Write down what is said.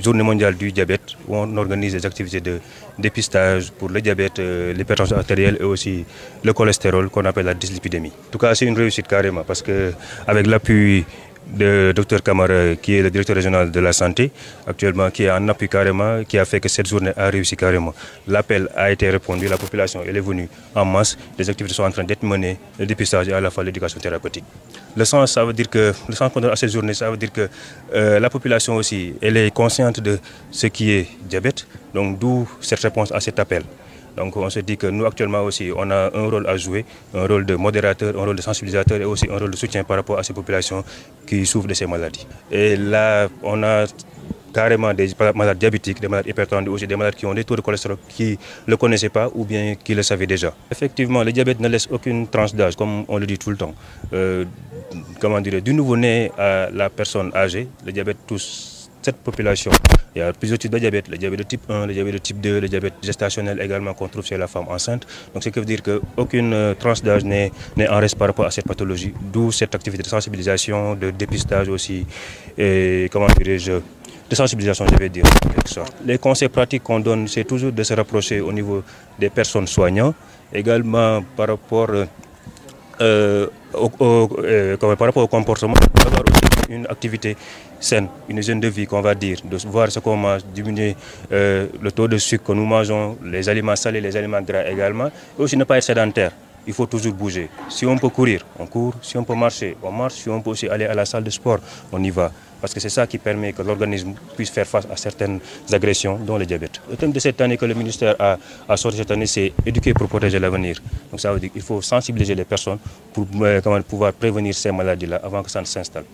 journée mondiale du diabète où on organise des activités de dépistage pour le diabète, l'hypertension artérielle et aussi le cholestérol qu'on appelle la dyslipidémie. En tout cas, c'est une réussite carrément parce qu'avec l'appui de Dr Kamara, qui est le directeur régional de la santé, actuellement, qui est en appui carrément, qui a fait que cette journée a réussi carrément. L'appel a été répondu, la population elle est venue en masse, les activités sont en train d'être menées, le dépistage et à la fois l'éducation thérapeutique. Le sens, ça veut dire que, le sens qu'on donne à cette journée, ça veut dire que la population aussi, elle est consciente de ce qui est diabète, donc d'où cette réponse à cet appel. Donc on se dit que nous actuellement aussi, on a un rôle à jouer, un rôle de modérateur, un rôle de sensibilisateur et aussi un rôle de soutien par rapport à ces populations qui souffrent de ces maladies. Et là, on a carrément des malades diabétiques, des malades hypertendus, aussi des malades qui ont des taux de cholestérol qui ne le connaissaient pas ou bien qui le savaient déjà. Effectivement, le diabète ne laisse aucune tranche d'âge, comme on le dit tout le temps. Comment dire, du nouveau-né à la personne âgée, le diabète touche cette population. Il y a plusieurs types de diabète, le diabète de type 1, le diabète de type 2, le diabète gestationnel également qu'on trouve chez la femme enceinte. Donc ce qui veut dire qu'aucune tranche d'âge n'est en reste par rapport à cette pathologie, d'où cette activité de sensibilisation, de dépistage aussi, et comment dirais-je, de sensibilisation, je vais dire, en quelque sorte. Les conseils pratiques qu'on donne, c'est toujours de se rapprocher au niveau des personnes soignantes, également par rapport au comportement, d'avoir aussi une activité saine, une hygiène de vie qu'on va dire, de voir ce qu'on mange, diminuer le taux de sucre que nous mangeons, les aliments salés, les aliments gras également, et aussi ne pas être sédentaire. Il faut toujours bouger. Si on peut courir, on court. Si on peut marcher, on marche. Si on peut aussi aller à la salle de sport, on y va. Parce que c'est ça qui permet que l'organisme puisse faire face à certaines agressions, dont le diabète. Le thème de cette année que le ministère a sorti cette année, c'est éduquer pour protéger l'avenir. Donc ça veut dire qu'il faut sensibiliser les personnes pour pouvoir prévenir ces maladies-là avant que ça ne s'installe.